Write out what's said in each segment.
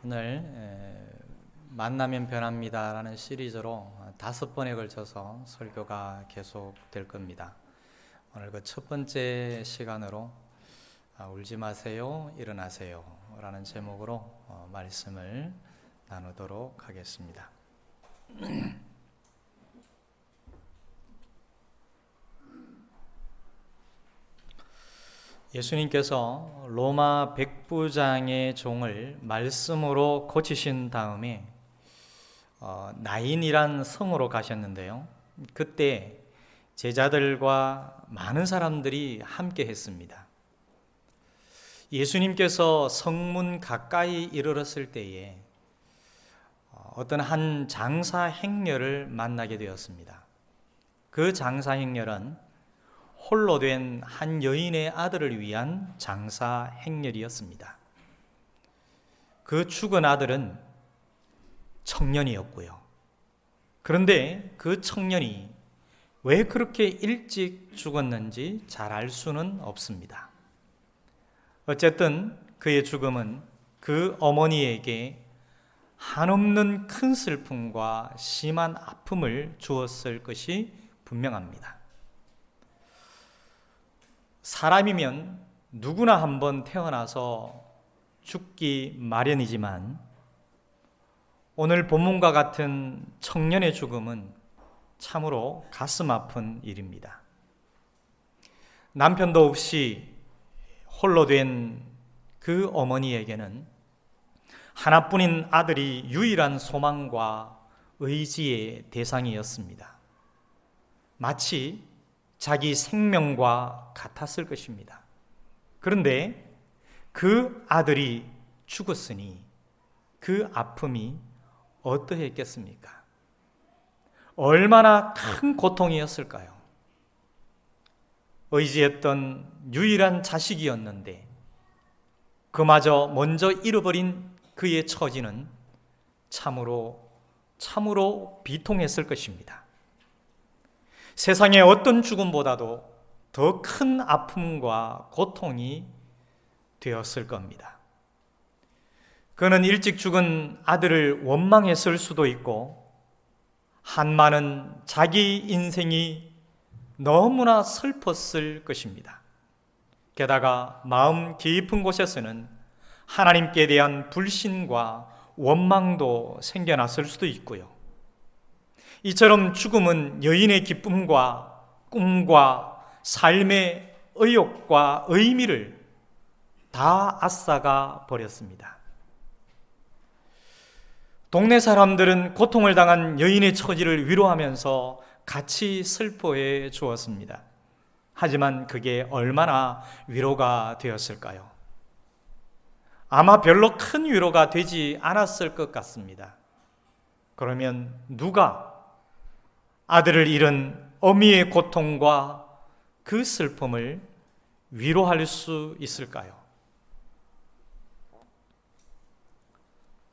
오늘 만나면 변합니다라는 시리즈로 5번에 걸쳐서 설교가 계속될 겁니다. 오늘 그 첫 번째 시간으로 울지 마세요, 일어나세요 라는 제목으로 말씀을 나누도록 하겠습니다. 예수님께서 로마 백부장의 종을 말씀으로 고치신 다음에 나인이란 성으로 가셨는데요. 그때 제자들과 많은 사람들이 함께 했습니다. 예수님께서 성문 가까이 이르렀을 때에 어떤 한 장사 행렬을 만나게 되었습니다. 그 장사 행렬은 홀로 된 한 여인의 아들을 위한 장사 행렬이었습니다. 그 죽은 아들은 청년이었고요. 그런데 그 청년이 왜 그렇게 일찍 죽었는지 잘 알 수는 없습니다. 어쨌든 그의 죽음은 그 어머니에게 한없는 큰 슬픔과 심한 아픔을 주었을 것이 분명합니다. 사람이면 누구나 한번 태어나서 죽기 마련이지만 오늘 본문과 같은 청년의 죽음은 참으로 가슴 아픈 일입니다. 남편도 없이 홀로 된 그 어머니에게는 하나뿐인 아들이 유일한 소망과 의지의 대상이었습니다. 마치 자기 생명과 같았을 것입니다. 그런데 그 아들이 죽었으니 그 아픔이 어떠했겠습니까? 얼마나 큰 고통이었을까요? 의지했던 유일한 자식이었는데 그마저 먼저 잃어버린 그의 처지는 참으로 비통했을 것입니다. 세상의 어떤 죽음보다도 더 큰 아픔과 고통이 되었을 겁니다. 그는 일찍 죽은 아들을 원망했을 수도 있고 한마는 자기 인생이 너무나 슬펐을 것입니다. 게다가 마음 깊은 곳에서는 하나님께 대한 불신과 원망도 생겨났을 수도 있고요. 이처럼 죽음은 여인의 기쁨과 꿈과 삶의 의욕과 의미를 다 앗아가 버렸습니다. 동네 사람들은 고통을 당한 여인의 처지를 위로하면서 같이 슬퍼해 주었습니다. 하지만 그게 얼마나 위로가 되었을까요? 아마 별로 큰 위로가 되지 않았을 것 같습니다. 그러면 누가 아들을 잃은 어미의 고통과 그 슬픔을 위로할 수 있을까요?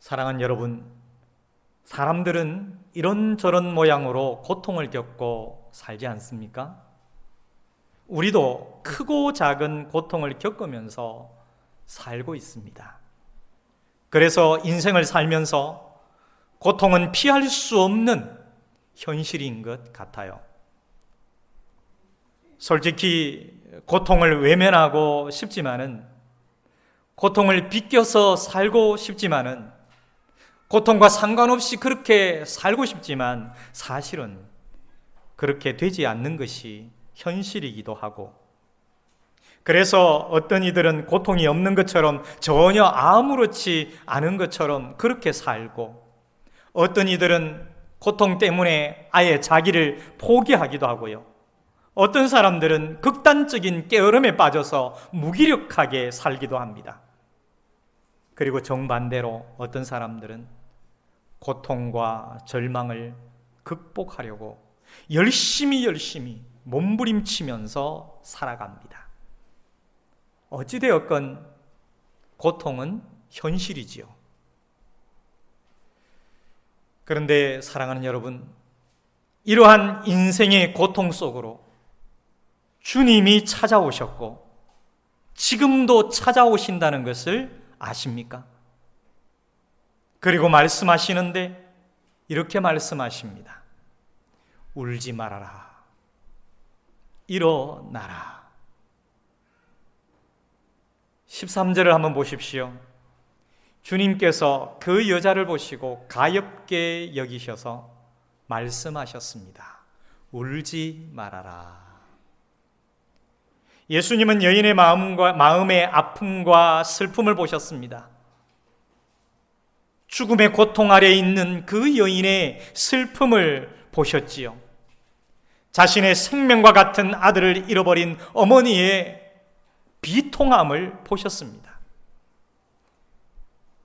사랑하는 여러분, 사람들은 이런저런 모양으로 고통을 겪고 살지 않습니까? 우리도 크고 작은 고통을 겪으면서 살고 있습니다. 그래서 인생을 살면서 고통은 피할 수 없는 현실인 것 같아요. 솔직히 고통을 외면하고 싶지만은, 고통을 비껴서 살고 싶지만은, 고통과 상관없이 그렇게 살고 싶지만 사실은 그렇게 되지 않는 것이 현실이기도 하고, 그래서 어떤 이들은 고통이 없는 것처럼 전혀 아무렇지 않은 것처럼 그렇게 살고, 어떤 이들은 고통 때문에 아예 자기를 포기하기도 하고요. 어떤 사람들은 극단적인 깨어름에 빠져서 무기력하게 살기도 합니다. 그리고 정반대로 어떤 사람들은 고통과 절망을 극복하려고 열심히 몸부림치면서 살아갑니다. 어찌되었건 고통은 현실이지요. 그런데 사랑하는 여러분, 이러한 인생의 고통 속으로 주님이 찾아오셨고 지금도 찾아오신다는 것을 아십니까? 그리고 말씀하시는데 이렇게 말씀하십니다. 울지 말아라. 일어나라. 13절을 한번 보십시오. 주님께서 그 여자를 보시고 가엾게 여기셔서 말씀하셨습니다. 울지 말아라. 예수님은 여인의 마음의 아픔과 슬픔을 보셨습니다. 죽음의 고통 아래에 있는 그 여인의 슬픔을 보셨지요. 자신의 생명과 같은 아들을 잃어버린 어머니의 비통함을 보셨습니다.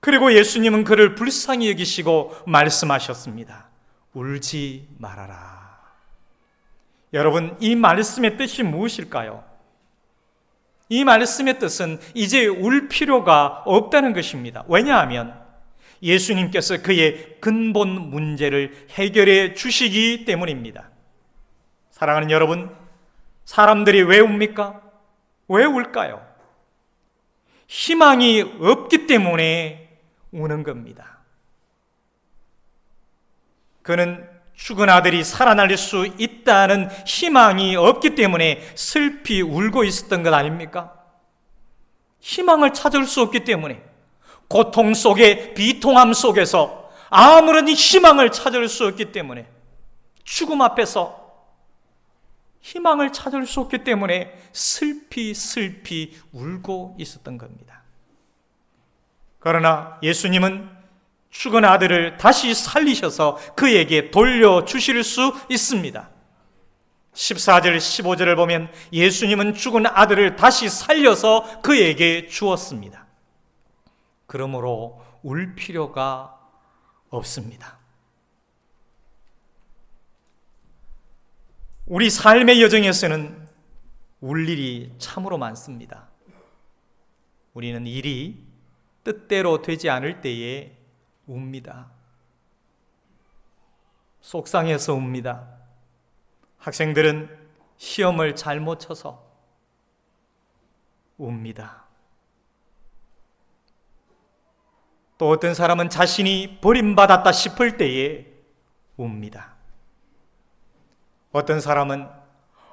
그리고 예수님은 그를 불쌍히 여기시고 말씀하셨습니다. 울지 말아라. 여러분, 이 말씀의 뜻이 무엇일까요? 이 말씀의 뜻은 이제 울 필요가 없다는 것입니다. 왜냐하면 예수님께서 그의 근본 문제를 해결해 주시기 때문입니다. 사랑하는 여러분, 사람들이 왜 웁니까? 왜 울까요? 희망이 없기 때문에 우는 겁니다. 그는 죽은 아들이 살아날 수 있다는 희망이 없기 때문에 슬피 울고 있었던 것 아닙니까? 희망을 찾을 수 없기 때문에, 고통 속에, 비통함 속에서 아무런 희망을 찾을 수 없기 때문에, 죽음 앞에서 희망을 찾을 수 없기 때문에 슬피 울고 있었던 겁니다. 그러나 예수님은 죽은 아들을 다시 살리셔서 그에게 돌려주실 수 있습니다. 14절, 15절을 보면 예수님은 죽은 아들을 다시 살려서 그에게 주었습니다. 그러므로 울 필요가 없습니다. 우리 삶의 여정에서는 울 일이 참으로 많습니다. 우리는 일이 뜻대로 되지 않을 때에 웁니다. 속상해서 웁니다. 학생들은 시험을 잘못 쳐서 웁니다. 또 어떤 사람은 자신이 버림받았다 싶을 때에 웁니다. 어떤 사람은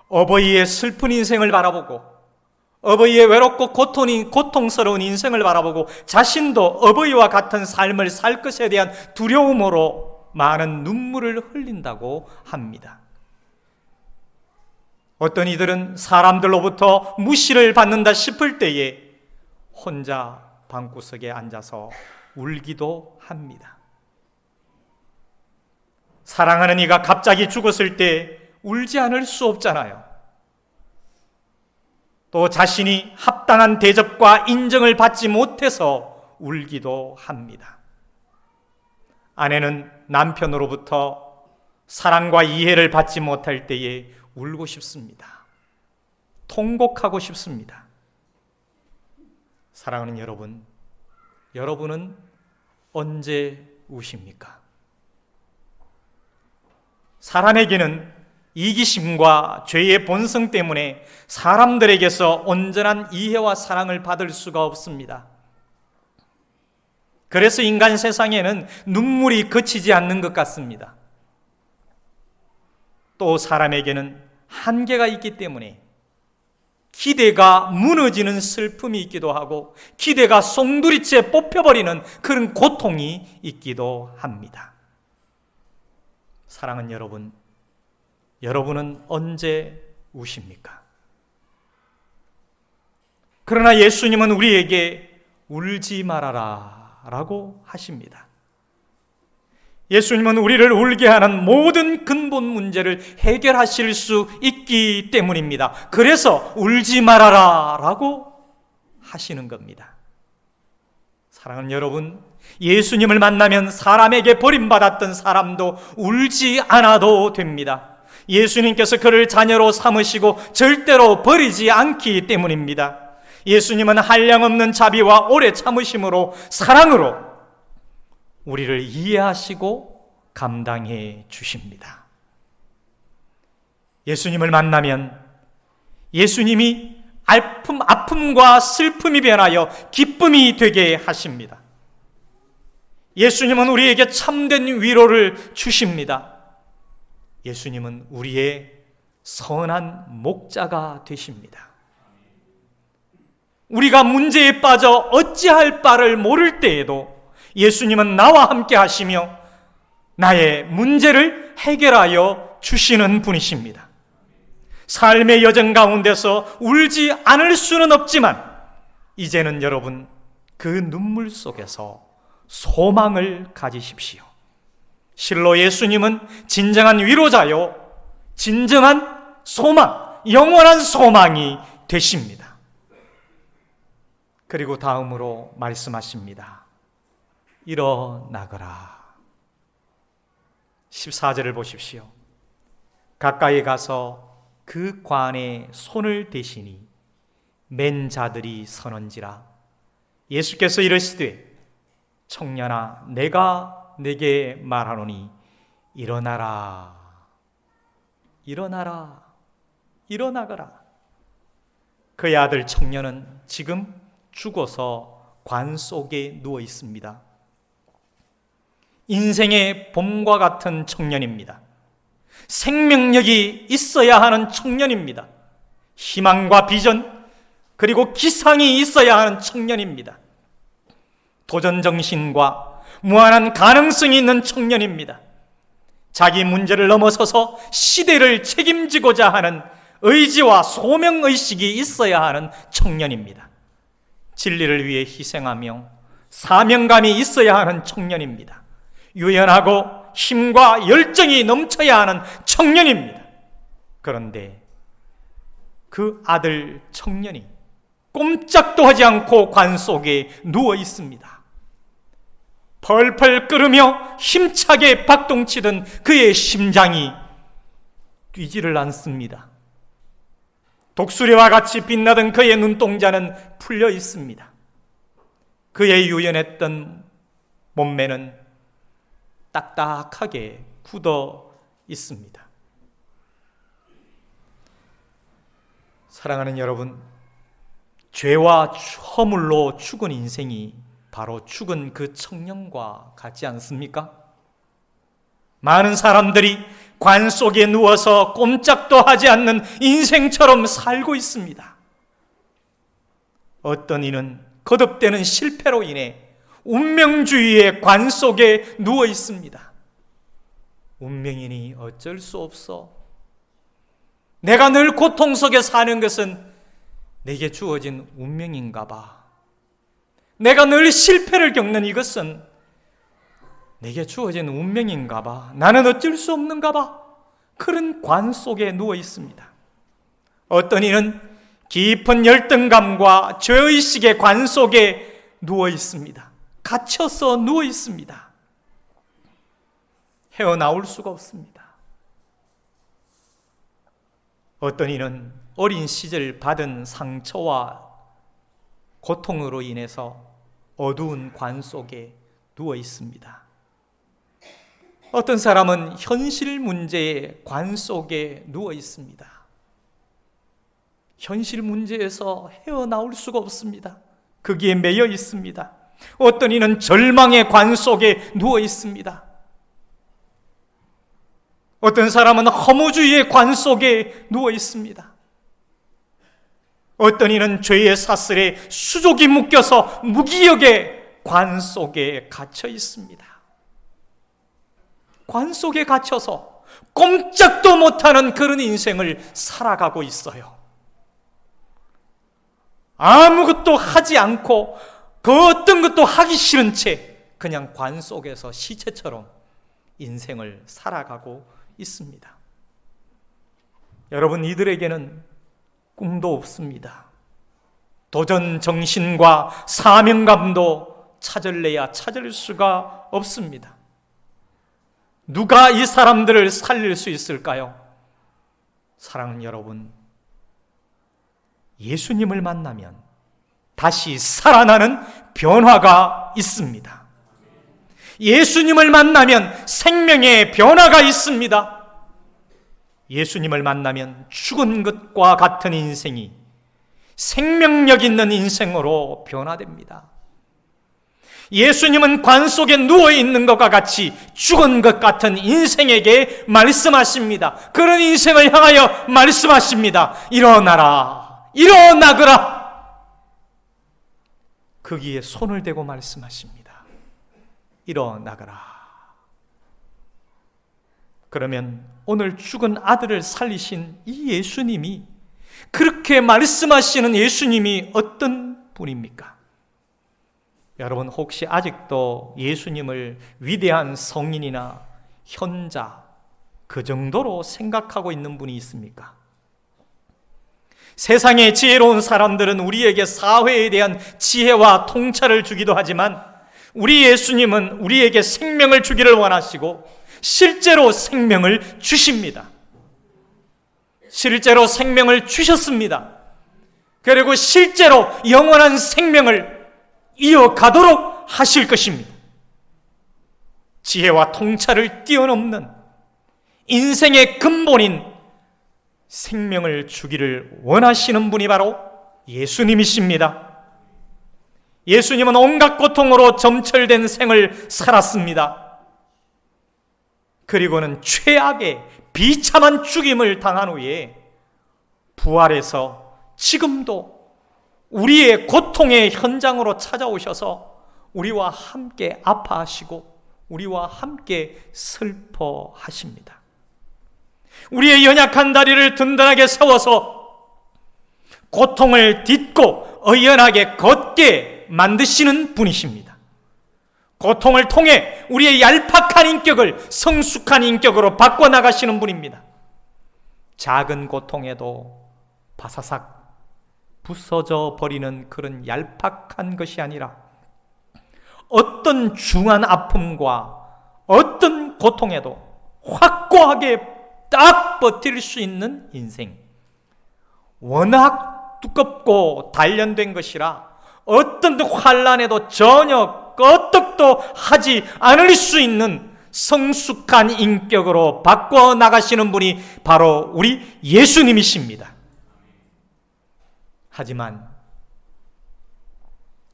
어버이의 슬픈 인생을 바라보고, 어버이의 외롭고 고통스러운 인생을 바라보고 자신도 어버이와 같은 삶을 살 것에 대한 두려움으로 많은 눈물을 흘린다고 합니다. 어떤 이들은 사람들로부터 무시를 받는다 싶을 때에 혼자 방구석에 앉아서 울기도 합니다. 사랑하는 이가 갑자기 죽었을 때 울지 않을 수 없잖아요. 또 자신이 합당한 대접과 인정을 받지 못해서 울기도 합니다. 아내는 남편으로부터 사랑과 이해를 받지 못할 때에 울고 싶습니다. 통곡하고 싶습니다. 사랑하는 여러분, 여러분은 언제 우십니까? 사람에게는 이기심과 죄의 본성 때문에 사람들에게서 온전한 이해와 사랑을 받을 수가 없습니다. 그래서 인간 세상에는 눈물이 그치지 않는 것 같습니다. 또 사람에게는 한계가 있기 때문에 기대가 무너지는 슬픔이 있기도 하고 기대가 송두리째 뽑혀버리는 그런 고통이 있기도 합니다. 사랑하는 여러분, 여러분은 언제 우십니까? 그러나 예수님은 우리에게 울지 말아라 라고 하십니다. 예수님은 우리를 울게 하는 모든 근본 문제를 해결하실 수 있기 때문입니다. 그래서 울지 말아라 라고 하시는 겁니다. 사랑하는 여러분, 예수님을 만나면 사람에게 버림받았던 사람도 울지 않아도 됩니다. 예수님께서 그를 자녀로 삼으시고 절대로 버리지 않기 때문입니다. 예수님은 한량없는 자비와 오래 참으심으로, 사랑으로 우리를 이해하시고 감당해 주십니다. 예수님을 만나면 예수님이 아픔과 슬픔이 변하여 기쁨이 되게 하십니다. 예수님은 우리에게 참된 위로를 주십니다. 예수님은 우리의 선한 목자가 되십니다. 우리가 문제에 빠져 어찌할 바를 모를 때에도 예수님은 나와 함께 하시며 나의 문제를 해결하여 주시는 분이십니다. 삶의 여정 가운데서 울지 않을 수는 없지만 이제는 여러분 그 눈물 속에서 소망을 가지십시오. 실로 예수님은 진정한 위로자요, 진정한 소망, 영원한 소망이 되십니다. 그리고 다음으로 말씀하십니다. 일어나거라. 14절을 보십시오. 가까이 가서 그 관에 손을 대시니 맨 자들이 서는지라. 예수께서 이르시되 청년아 내가 네게 말하노니 일어나라. 일어나라. 일어나거라. 그의 아들 청년은 지금 죽어서 관 속에 누워 있습니다. 인생의 봄과 같은 청년입니다. 생명력이 있어야 하는 청년입니다. 희망과 비전 그리고 기상이 있어야 하는 청년입니다. 도전정신과 무한한 가능성이 있는 청년입니다. 자기 문제를 넘어서서 시대를 책임지고자 하는 의지와 소명의식이 있어야 하는 청년입니다. 진리를 위해 희생하며 사명감이 있어야 하는 청년입니다. 유연하고 힘과 열정이 넘쳐야 하는 청년입니다. 그런데 그 아들 청년이 꼼짝도 하지 않고 관 속에 누워 있습니다. 펄펄 끓으며 힘차게 박동치던 그의 심장이 뛰지를 않습니다. 독수리와 같이 빛나던 그의 눈동자는 풀려 있습니다. 그의 유연했던 몸매는 딱딱하게 굳어 있습니다. 사랑하는 여러분, 죄와 허물로 죽은 인생이 바로 죽은 그 청년과 같지 않습니까? 많은 사람들이 관 속에 누워서 꼼짝도 하지 않는 인생처럼 살고 있습니다. 어떤 이는 거듭되는 실패로 인해 운명주의의 관 속에 누워 있습니다. 운명이니 어쩔 수 없어. 내가 늘 고통 속에 사는 것은 내게 주어진 운명인가 봐. 내가 늘 실패를 겪는 이것은 내게 주어진 운명인가 봐. 나는 어쩔 수 없는가 봐. 그런 관 속에 누워 있습니다. 어떤 이는 깊은 열등감과 죄의식의 관 속에 누워 있습니다. 갇혀서 누워 있습니다. 헤어나올 수가 없습니다. 어떤 이는 어린 시절 받은 상처와 고통으로 인해서 어두운 관 속에 누워 있습니다. 어떤 사람은 현실 문제의 관 속에 누워 있습니다. 현실 문제에서 헤어나올 수가 없습니다. 거기에 매여 있습니다. 어떤 이는 절망의 관 속에 누워 있습니다. 어떤 사람은 허무주의의 관 속에 누워 있습니다. 어떤 이는 죄의 사슬에 수족이 묶여서 무기력의 관 속에 갇혀 있습니다. 관 속에 갇혀서 꼼짝도 못하는 그런 인생을 살아가고 있어요. 아무것도 하지 않고 그 어떤 것도 하기 싫은 채 그냥 관 속에서 시체처럼 인생을 살아가고 있습니다. 여러분, 이들에게는 꿈도 없습니다. 도전 정신과 사명감도 찾을래야 찾을 수가 없습니다. 누가 이 사람들을 살릴 수 있을까요? 사랑하는 여러분, 예수님을 만나면 다시 살아나는 변화가 있습니다. 예수님을 만나면 생명의 변화가 있습니다. 예수님을 만나면 죽은 것과 같은 인생이 생명력 있는 인생으로 변화됩니다. 예수님은 관 속에 누워있는 것과 같이 죽은 것 같은 인생에게 말씀하십니다. 그런 인생을 향하여 말씀하십니다. 일어나라, 일어나거라. 거기에 손을 대고 말씀하십니다. 일어나거라. 그러면 오늘 죽은 아들을 살리신 이 예수님이, 그렇게 말씀하시는 예수님이 어떤 분입니까? 여러분, 혹시 아직도 예수님을 위대한 성인이나 현자, 그 정도로 생각하고 있는 분이 있습니까? 세상의 지혜로운 사람들은 우리에게 사회에 대한 지혜와 통찰을 주기도 하지만, 우리 예수님은 우리에게 생명을 주기를 원하시고 실제로 생명을 주십니다. 실제로 생명을 주셨습니다. 그리고 실제로 영원한 생명을 이어가도록 하실 것입니다. 지혜와 통찰을 뛰어넘는 인생의 근본인 생명을 주기를 원하시는 분이 바로 예수님이십니다. 예수님은 온갖 고통으로 점철된 생을 살았습니다. 그리고는 최악의 비참한 죽임을 당한 후에 부활해서 지금도 우리의 고통의 현장으로 찾아오셔서 우리와 함께 아파하시고 우리와 함께 슬퍼하십니다. 우리의 연약한 다리를 든든하게 세워서 고통을 딛고 의연하게 걷게 만드시는 분이십니다. 고통을 통해 우리의 얄팍한 인격을 성숙한 인격으로 바꿔나가시는 분입니다. 작은 고통에도 바사삭 부서져 버리는 그런 얄팍한 것이 아니라 어떤 중한 아픔과 어떤 고통에도 확고하게 딱 버틸 수 있는 인생, 워낙 두껍고 단련된 것이라 어떤 환난에도 전혀 끄떡도 하지 않을 수 있는 성숙한 인격으로 바꿔나가시는 분이 바로 우리 예수님이십니다. 하지만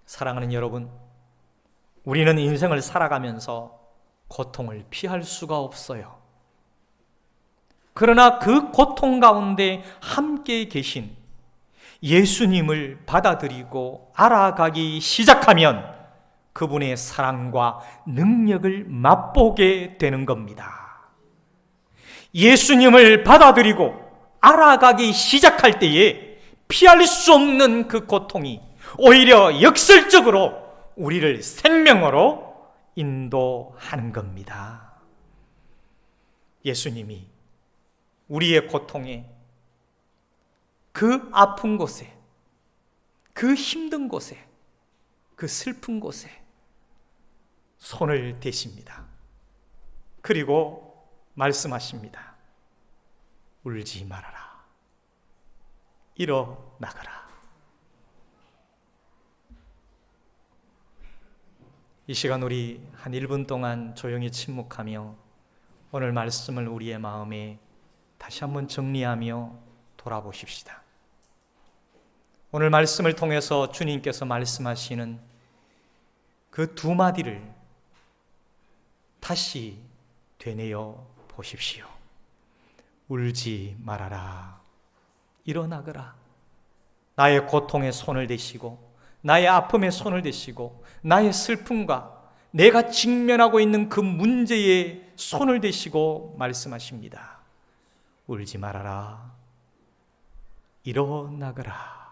사랑하는 여러분, 우리는 인생을 살아가면서 고통을 피할 수가 없어요. 그러나 그 고통 가운데 함께 계신 예수님을 받아들이고 알아가기 시작하면 그분의 사랑과 능력을 맛보게 되는 겁니다. 예수님을 받아들이고 알아가기 시작할 때에 피할 수 없는 그 고통이 오히려 역설적으로 우리를 생명으로 인도하는 겁니다. 예수님이 우리의 고통에, 그 아픈 곳에, 그 힘든 곳에, 그 슬픈 곳에 손을 대십니다. 그리고 말씀하십니다. 울지 말아라. 일어나거라. 이 시간 우리 한 1분 동안 조용히 침묵하며 오늘 말씀을 우리의 마음에 다시 한번 정리하며 돌아보십시다. 오늘 말씀을 통해서 주님께서 말씀하시는 그 두 마디를 다시 되뇌어 보십시오. 울지 말아라. 일어나거라. 나의 고통에 손을 대시고 나의 아픔에 손을 대시고 나의 슬픔과 내가 직면하고 있는 그 문제에 손을 대시고 말씀하십니다. 울지 말아라. 일어나거라.